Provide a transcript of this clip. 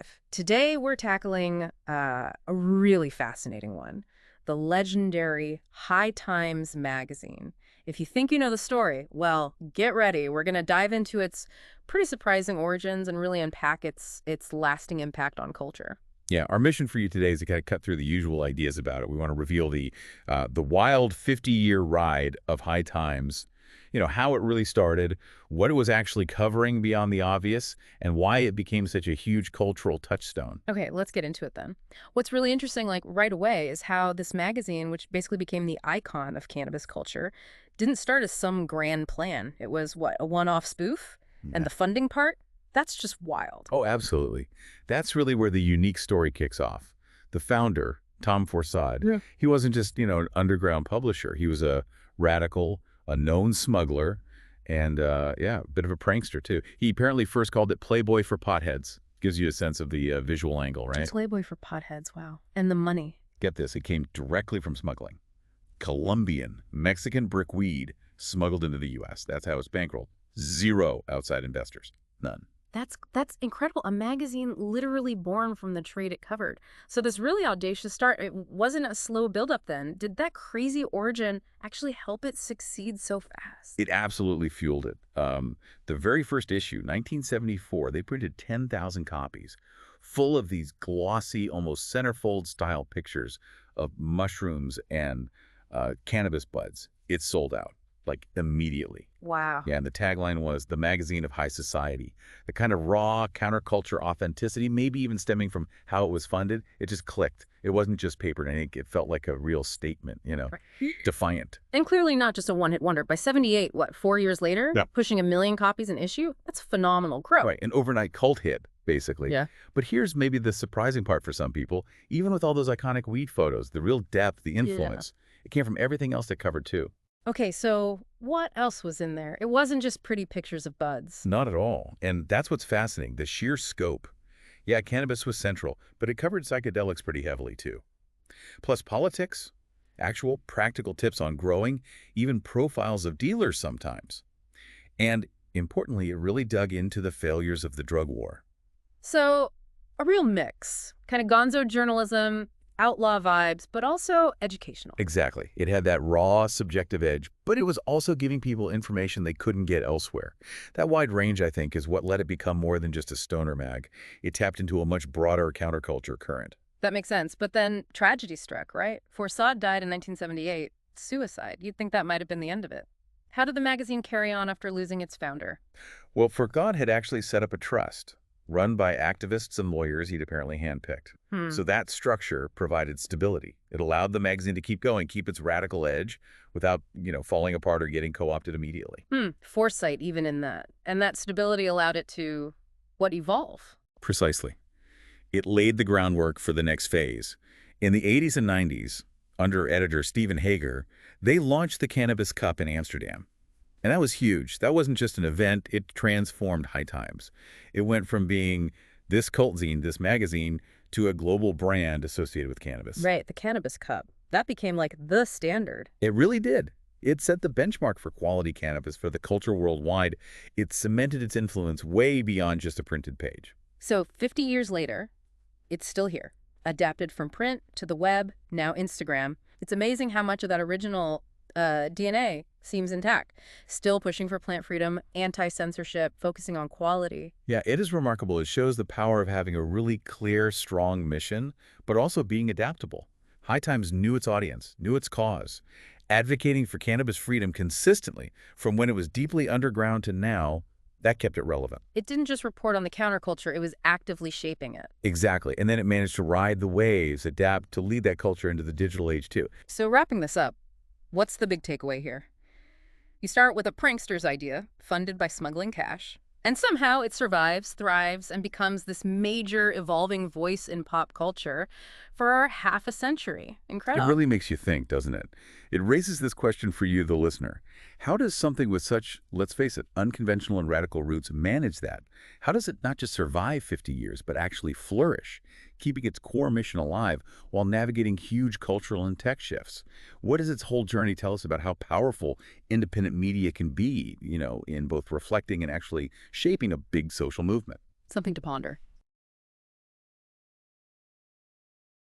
dive. Today, we're tackling a really fascinating one, the legendary High Times magazine. If you think you know the story, well, get ready. We're going to dive into its pretty surprising origins and really unpack its lasting impact on culture. Yeah, our mission for you today is to kind of cut through the usual ideas about it. We want to reveal the wild 50-year ride of High Times, how it really started, what it was actually covering beyond the obvious, and why it became such a huge cultural touchstone. Okay, let's get into it then. What's really interesting, like right away, is how this magazine, which basically became the icon of cannabis culture, didn't start as some grand plan. It was, what, a one-off spoof? And the funding part? That's just wild. Oh, absolutely. That's really where the unique story kicks off. The founder, Tom Forçade, he wasn't just, an underground publisher. He was a radical, a known smuggler, and, a bit of a prankster, too. He apparently first called it Playboy for Potheads. Gives you a sense of the visual angle, right? Playboy for Potheads, wow. And the money. Get this, it came directly from smuggling. Colombian, Mexican brick weed smuggled into the U.S. That's how it's bankrolled. Zero outside investors. None. That's incredible. A magazine literally born from the trade it covered. So this really audacious start, it wasn't a slow buildup then. Did that crazy origin actually help it succeed so fast? It absolutely fueled it. The very first issue, 1974, they printed 10,000 copies, full of these glossy, almost centerfold style pictures of mushrooms and cannabis buds. It sold out. Like immediately. Wow. Yeah, and the tagline was the magazine of high society. The kind of raw counterculture authenticity, maybe even stemming from how it was funded, it just clicked. It wasn't just paper and ink. It felt like a real statement, right. Defiant. And clearly not just a one-hit wonder. By 78, 4 years later, pushing 1 million copies an issue? That's phenomenal growth. Right, an overnight cult hit, basically. Yeah. But here's maybe the surprising part for some people. Even with all those iconic weed photos, the real depth, the influence, it came from everything else it covered too. Okay, so what else was in there? It wasn't just pretty pictures of buds. Not at all. And that's what's fascinating, the sheer scope. Yeah, cannabis was central, but it covered psychedelics pretty heavily too. Plus politics, actual practical tips on growing, even profiles of dealers sometimes. And importantly, it really dug into the failures of the drug war. So a real mix, kind of gonzo journalism, outlaw vibes, but also educational. Exactly. It had that raw, subjective edge, but it was also giving people information they couldn't get elsewhere. That wide range, I think, is what let it become more than just a stoner mag. It tapped into a much broader counterculture current. That makes sense. But then tragedy struck, right? Forçade died in 1978. Suicide. You'd think that might have been the end of it. How did the magazine carry on after losing its founder? Well, Forçade had actually set up a trust, run by activists and lawyers he'd apparently handpicked. So that structure provided stability. It allowed the magazine to keep going, keep its radical edge without, falling apart or getting co-opted immediately. Foresight even in that. And that stability allowed it to, evolve? Precisely. It laid the groundwork for the next phase. In the 80s and 90s, under editor Stephen Hager, they launched the Cannabis Cup in Amsterdam. And that was huge. That wasn't just an event. It transformed High Times. It went from being this cult zine, this magazine, to a global brand associated with cannabis. Right, the Cannabis Cup. That became like the standard. It really did. It set the benchmark for quality cannabis for the culture worldwide. It cemented its influence way beyond just a printed page. So 50 years later, it's still here. Adapted from print to the web, now Instagram. It's amazing how much of that original DNA seems intact. Still pushing for plant freedom, anti-censorship, focusing on quality. Yeah, it is remarkable. It shows the power of having a really clear, strong mission, but also being adaptable. High Times knew its audience, knew its cause, advocating for cannabis freedom consistently from when it was deeply underground to now. That kept it relevant. It didn't just report on the counterculture, it was actively shaping it. Exactly. And then it managed to ride the waves, adapt to lead that culture into the digital age too. So wrapping this up, what's the big takeaway here? You start with a prankster's idea, funded by smuggling cash, and somehow it survives, thrives, and becomes this major evolving voice in pop culture for half a century. Incredible. It really makes you think, doesn't it? It raises this question for you, the listener. How does something with such, let's face it, unconventional and radical roots manage that? How does it not just survive 50 years, but actually flourish, keeping its core mission alive while navigating huge cultural and tech shifts? What does its whole journey tell us about how powerful independent media can be, in both reflecting and actually shaping a big social movement? Something to ponder.